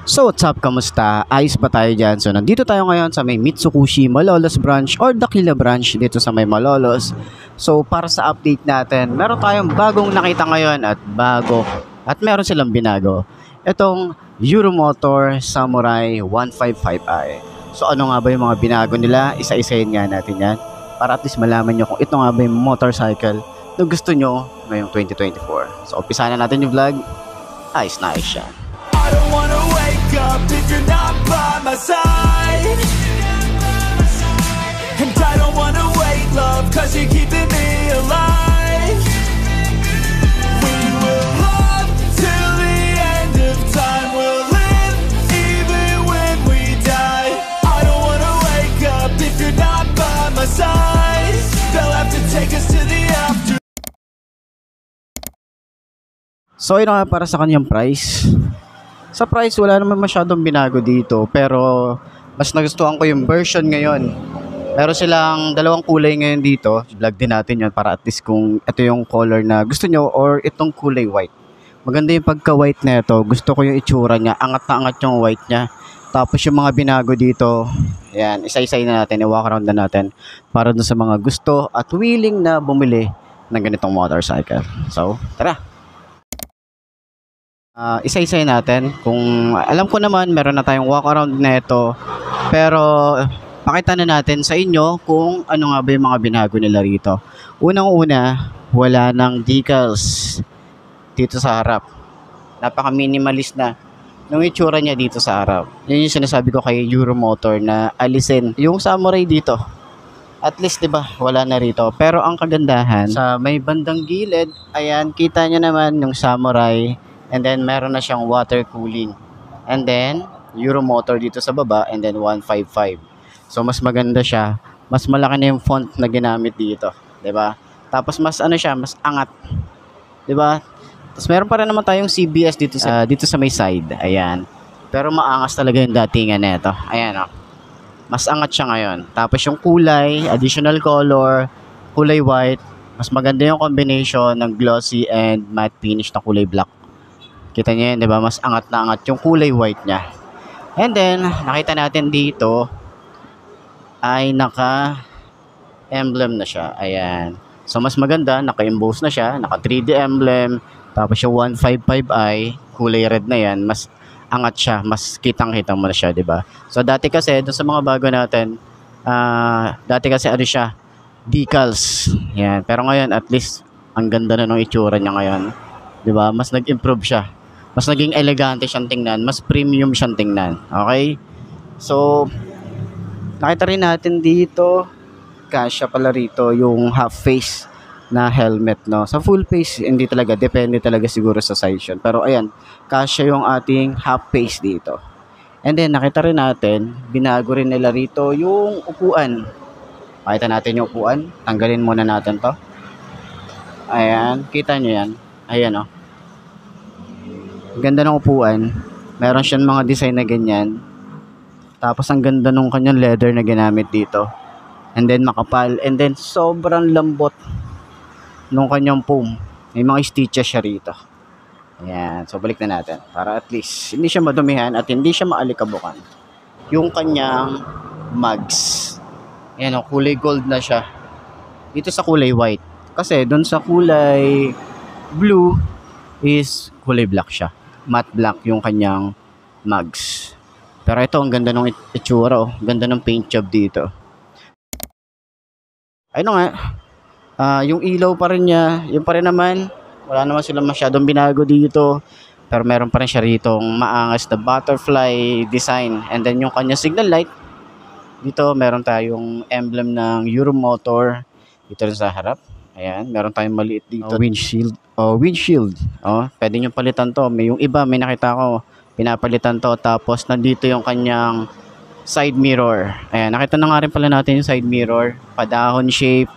So what's up, kamusta? Ayos ba tayo dyan? So nandito tayo ngayon sa may Mitsukushi Malolos branch or Dakila branch dito sa may Malolos. So para sa update natin, meron tayong bagong nakita ngayon at meron silang binago. Itong Euromotor Samurai 155i. So ano nga ba yung mga binago nila? Isa-isahin nga natin yan para at least malaman nyo kung ito nga ba yung motorcycle na gusto nyo ngayong 2024. So umpisa na natin yung vlog. Ayos na ayos yan. I don't wanna wake up if you're not by my side. And I don't wanna wait, love, cause you're keeping me alive. We will love till the end of time. We'll live even when we die. I don't wanna wake up if you're not by my side. They'll have to take us to the after. So yun nga para sa kanyang price. Sa price, wala naman masyadong binago dito. Pero, mas nagustuhan ko yung version ngayon. Meron silang dalawang kulay ngayon dito. Vlog din natin yun para at least kung ito yung color na gusto nyo or itong kulay white. Maganda yung pagka-white na ito. Gusto ko yung itsura niya. Angat na angat yung white niya. Tapos yung mga binago dito, yan, isa-isay na natin. I-walk around na natin para dun sa mga gusto at willing na bumili ng ganitong motorcycle. So, tara! Isa-isay natin. Kung alam ko naman meron na tayong walk around na ito, pero pakita na natin sa inyo kung ano nga ba yung mga binago nila rito. Unang-una, wala ng decals dito sa harap. Napaka minimalist na nung itsura niya dito sa harap. Yun yung sinasabi ko kay Euromotor na alisin yung Samurai dito. At least 'di ba, wala na rito. Pero ang kagandahan sa may bandang gilid, ayan, kita niyo naman yung Samurai. And then, meron na siyang water cooling. And then, Euromotor dito sa baba. And then, 155. So, mas maganda siya. Mas malaki na yung font na ginamit dito. 'Di ba? Tapos, mas ano siya, mas angat. 'Di ba? Tapos, meron pa rin naman tayong CBS dito sa may side. Ayan. Pero, maangas talaga yung datingan nito. Ayan, o. Mas angat siya ngayon. Tapos, yung kulay, additional color, kulay white. Mas maganda yung combination ng glossy and matte finish na kulay black. Kita niyo yun, di ba? Mas angat na angat yung kulay white niya. And then, nakita natin dito ay naka-emblem na siya. Ayan. So, mas maganda. Naka-emboss na siya. Naka 3D emblem. Tapos yung 155i, kulay red na yan. Mas angat siya. Mas kitang-kita mo na siya, di ba? So, dati kasi, dun sa mga bago natin, dati kasi ano siya, decals. Ayan. Pero ngayon, at least, ang ganda na ng itsura niya ngayon. Di ba? Mas nag-improve siya. Mas naging elegante siyang tingnan, mas premium siyang tingnan. Okay? So, nakita rin natin dito, kasya pala rito yung half face na helmet, no? Sa full face, hindi talaga, depende talaga siguro sa size yun. Pero ayan, kasya yung ating half face dito. And then, nakita rin natin, binago rin nila rito yung upuan. Pakita natin yung upuan. Tanggalin muna natin to. Ayan, kita nyo yan. Ayan, o. Ganda ng upuan. Meron siyang mga design na ganyan. Tapos ang ganda nung kanyang leather na ginamit dito. And then makapal. And then sobrang lambot nung kanyang foam. May mga stitches siya rito. Ayan. So balik na natin. Para at least hindi siya madumihan at hindi siya maalikabukan. Yung kanyang mugs. Ayan o. Kulay gold na siya. Dito sa kulay white. Kasi dun sa kulay blue is kulay black siya. Matte black yung kanyang mugs. Pero ito, ang ganda ng itsura, oh. Ganda ng paint job dito. Ayun nga, yung ilaw pa rin niya, yun pa rin naman. Wala naman silang masyadong binago dito. Pero meron pa rin siya rito maangas na butterfly design. And then yung kanyang signal light. Dito, meron tayong emblem ng Euromotor. Dito rin sa harap. Ayan, meron tayong maliit dito. Windshield. Pwede nyo palitan to. Yung iba, may nakita ko, pinapalitan to. Tapos, nandito yung kanyang side mirror. Ayan, nakita na nga rin pala natin yung side mirror. Padahon shape.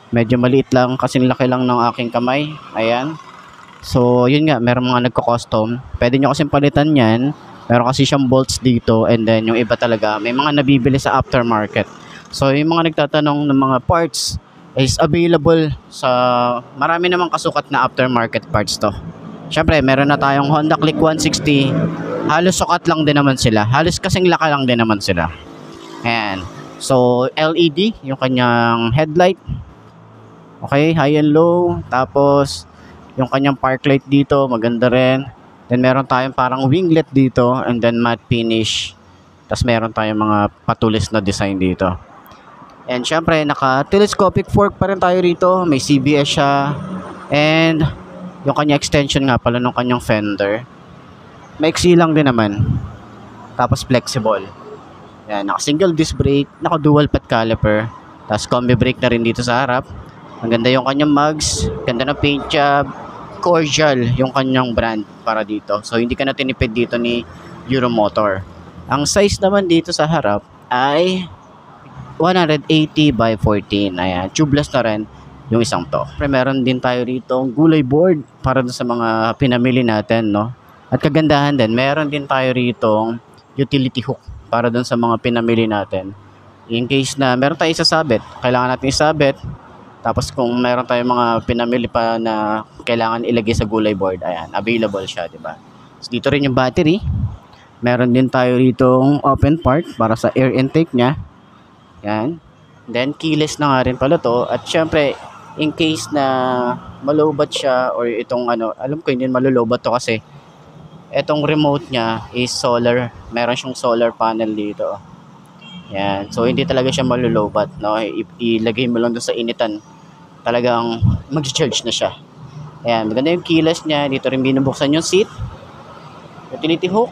Medyo maliit lang, kasing laki lang ng aking kamay. Ayan. So, yun nga, meron mga nagko-custom. Pwede nyo kasing palitan yan. Meron kasi siyang bolts dito. And then, yung iba talaga, may mga nabibili sa aftermarket. So, yung mga nagtatanong ng mga parts, is available sa marami namang kasukat na aftermarket parts to. Syempre, meron na tayong Honda Click 160. Halos sukat lang din naman sila. Halos kasing laka lang din naman sila. Ayan. So, LED, yung kanyang headlight. Okay, high and low. Tapos, yung kanyang park light dito, maganda rin. Then, meron tayong parang winglet dito. And then, matte finish. Tapos, meron tayong mga patulis na design dito. And, syempre, naka-telescopic fork pa rin tayo rito. May CBS siya. And, yung kanyang extension nga pala ng kanyang fender. Maiksi lang din naman. Tapos, flexible. Yan, naka-single disc brake. Naka-dual path caliper. Tapos, combi brake na rin dito sa harap. Ang ganda yung kanyang mugs, ganda ng paint job, Cordial yung kanyang brand para dito. So hindi ka na tinipid dito ni Euromotor. Ang size naman dito sa harap ay 180 by 14. Ayan, tubeless na rin yung isang to. Meron din tayo rito gulay board para sa mga pinamili natin, no? At kagandahan din, meron din tayo rito utility hook para dun sa mga pinamili natin. In case na meron tayong isasabit, kailangan natin isabit. Tapos kung meron tayong mga pinamili pa na kailangan ilagay sa gulay board, ayan, available siya, di ba? So, dito rin yung battery. Meron din tayo ritong open part para sa air intake niya. Yan. Then keyless na nga rin pala to. At syempre, in case na malowbat siya or itong ano, alam ko hindi malulowbat to kasi itong remote niya is solar. Meron siyang solar panel dito. Yan. So, hindi talaga siya malulowbat, no? Ilagay mo lang doon sa initan. Talagang mag-charge na siya. Ayan. Maganda yung keyless niya. Dito rin binubuksan yung seat. Utility hook.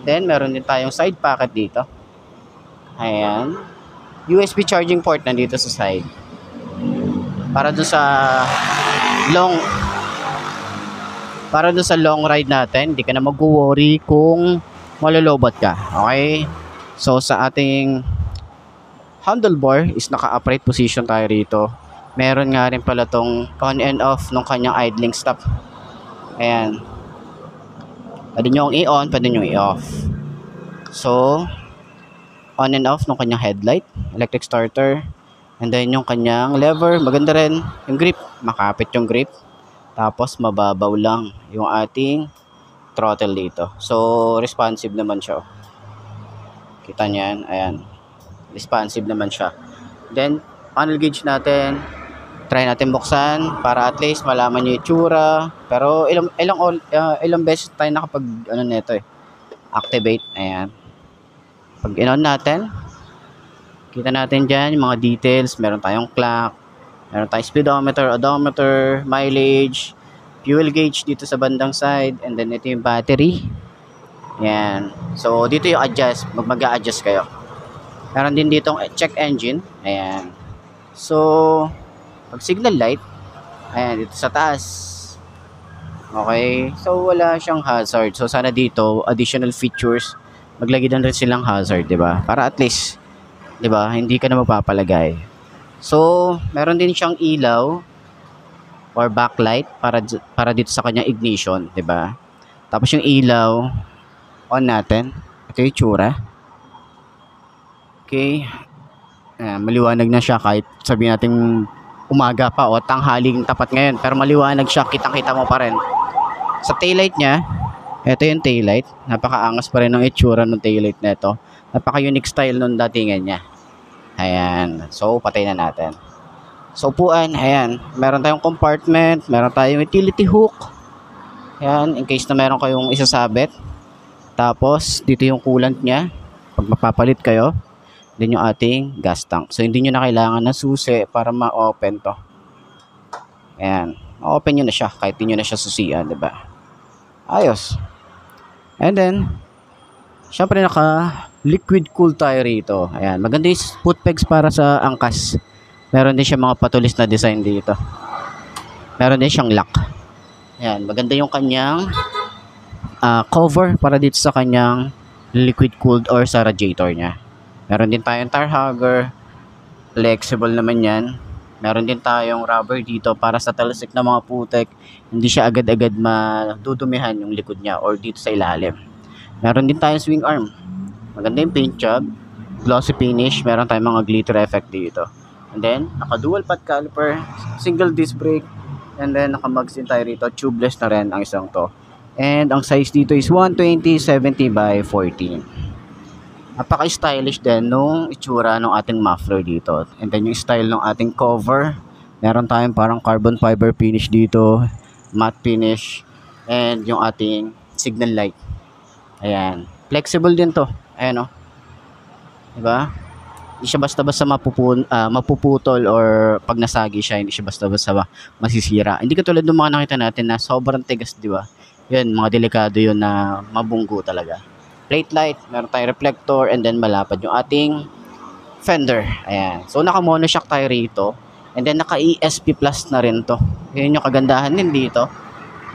Then, meron din tayong side pocket dito. Ayan. USB charging port nandito sa side. Para doon sa long ride natin, hindi ka na mag-worry kung malulowbat ka. Okay? So, sa ating handlebar is naka-upright position tayo rito. Meron nga rin pala tong on and off ng kanyang idling stop. Ayan. Pwede nyo i-on, pwede nyo i-off. So, on and off ng kanyang headlight, electric starter, and then yung kanyang lever, maganda rin yung grip, makapit yung grip. Tapos, mababaw lang yung ating throttle dito. So, responsive naman siya. Kita niyan, ayan. Responsive naman siya. Then, funnel gauge natin. Try natin buksan para at least malaman niyo yung itsura. Pero ilang beses tayo nakapag nito activate. Ayan. Pag in-on natin, kita natin diyan yung mga details. Meron tayong clock, meron tayong speedometer, odometer, mileage, fuel gauge dito sa bandang side, and then ito yung battery. Yan. So, dito yung adjust. Mag-a-adjust kayo. Meron din ditong check engine. Ayan. So, pag signal light, ayan, dito sa taas. Okay. So, wala siyang hazard. So, sana dito, additional features, maglagay din rin silang hazard, di ba? Para at least, di ba, hindi ka na magpapalagay. So, meron din siyang ilaw or backlight para dito sa kanyang ignition, di ba? Tapos yung ilaw, on natin. Ito yung tsura. Okay. Maliwanag na siya kahit sabihin natin umaga pa o tanghaling tapat ngayon. Pero maliwanag siya. Kitang-kita mo pa rin. Sa taillight niya, ito yung taillight. Napaka-angas pa rin ng itsura ng taillight na ito. Napaka-unique style nung datingan niya. Ayan. So, patay na natin. So, upuan. Ayan. Meron tayong compartment. Meron tayong utility hook. Ayan. In case na meron kayong isasabit. Tapos, dito yung coolant niya. Pag mapapalit kayo, din yung ating gas tank. So, hindi nyo na kailangan ng susi para ma-open to. Ayan. Ma-open nyo na siya kahit hindi nyo na siya susian, diba? Ayos. And then, syempre naka-liquid cool tayo rito. Ayan. Maganda yung foot pegs para sa angkas. Meron din siya mga patulis na design dito. Meron din siyang lock. Ayan. Maganda yung kanyang cover para dito sa kanyang liquid cooled or sa radiator niya. Meron din tayong tire hugger, flexible naman yan. Meron din tayong rubber dito para sa talasik na mga putek, hindi siya agad-agad madudumihan yung likod niya or dito sa ilalim. Meron din tayong swing arm. Maganda yung paint job, glossy finish, meron tayong mga glitter effect dito. And then, naka-dual path caliper, single disc brake, And then naka-mugs din tayo rito. Tubeless na rin ang isang to. And ang size dito is 120/70 by 14. Napaka-stylish din nung itsura ng ating muffler dito. And then yung style ng ating cover. Meron tayong parang carbon fiber finish dito. Matte finish. And yung ating signal light. Ayan. Flexible din to. Ayan o. Diba? Hindi siya basta-basta mapuputol or pag nasagi siya, hindi siya basta-basta masisira. Hindi katulad ng mga nakita natin na sobrang tigas, di ba? Yun, mga delikado yun na mabunggo talaga. Plate light, meron tayong reflector, and then malapad yung ating fender. Ayan. So, naka-monoshock tayo rito. And then, naka-ESP Plus na rin to. Yun yung kagandahan din dito.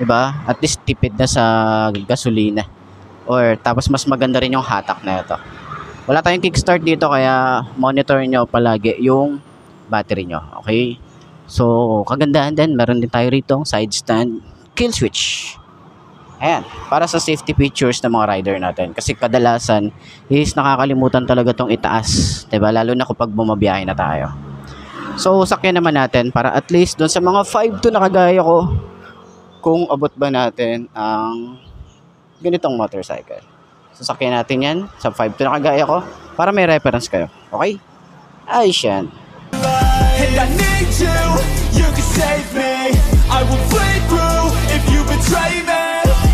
Di ba? At least tipid na sa gasolina. Or, tapos mas maganda rin yung hatak na ito. Wala tayong kickstart dito kaya monitor nyo palagi yung battery nyo. Okay? So, kagandahan din. Meron din tayo rito side stand kill switch. Ayan. Para sa safety features ng mga rider natin. Kasi kadalasan is nakakalimutan talaga tong itaas. Diba? Lalo na kapag bumabiyahe na tayo. So, sakyan naman natin para at least doon sa mga 5'2" na kagaya ko kung abot ba natin ang ganitong motorcycle. Sasakyan natin yan sa 5'2" na kagaya ko para may reference kayo. Okay? Ayos yan. And I need you, you can save me. I will play through if you betray me.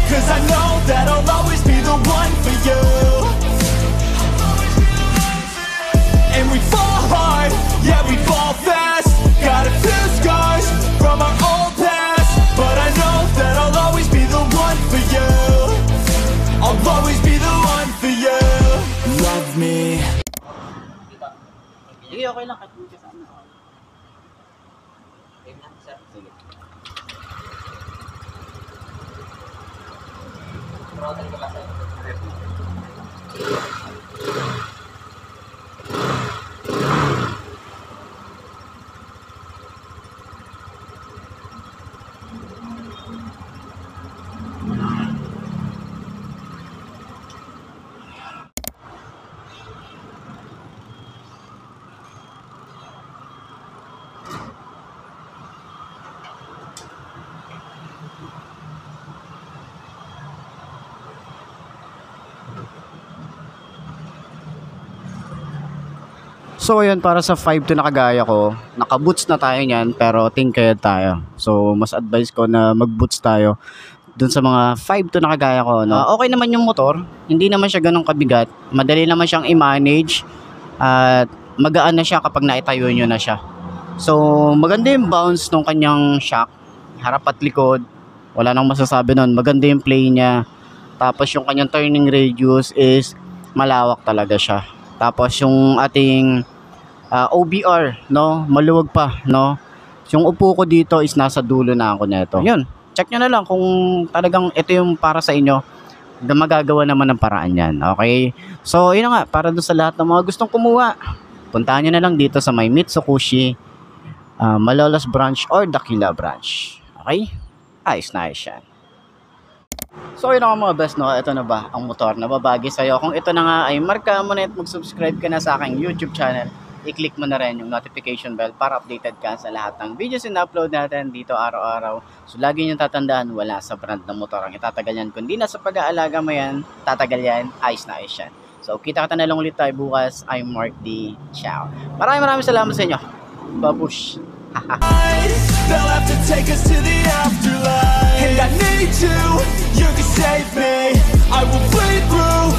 Cause I know that I'll always be the one for you. And we fall hard, yeah we fall fast. Got a few scars from our old past. But I know that I'll always be the one for you. I'll always be the one for you. Love me. Sige, okay lang. Kahit hindi kasama ako. Sige. Throttle ka ba sa'yo? So ayun, para sa 5'2" na kagaya ko, naka-boots na tayo niyan pero tingkayad tayo. So mas advice ko na mag-boots tayo dun sa mga 5'2" na kagaya ko. No? Okay naman yung motor, hindi naman siya ganun kabigat. Madali naman siyang i-manage at magaan na siya kapag naitayo nyo na siya. So maganda yung bounce ng kanyang shock, harap at likod. Wala nang masasabi nun. Maganda yung play niya. Tapos yung kanyang turning radius is malawak talaga siya. Tapos yung ating OBR, no, maluwag pa, no. Yung upo ko dito is nasa dulo na ako nito. Yun, check nyo na lang kung talagang ito yung para sa inyo. Magagawa naman ng paraan yan, okay? So, yun na nga, para doon sa lahat ng mga gustong kumuha, puntahan nyo na lang dito sa may Mitsukoshi, Malolos branch or Dakila branch. Okay? Ayos na ayos yan. So yun mga best, no, ito na ba ang motor na babagi sa'yo. Kung ito na nga ay marka mo na at mag-subscribe ka na sa aking YouTube channel, i-click mo na rin yung notification bell para updated ka sa lahat ng videos na upload natin dito araw-araw. So lagi nyo tatandaan, wala sa brand ng motor ang itatagal yan. Kundi na sa pag-aalaga mo yan, tatagal yan, ayos na ayos yan. So kita-kita na lang ulit tayo bukas. I'm Mark D. Ciao. Maraming salamat sa inyo. Babush. They'll have to take us to the afterlife. And I need you, you can save me. I will bleed through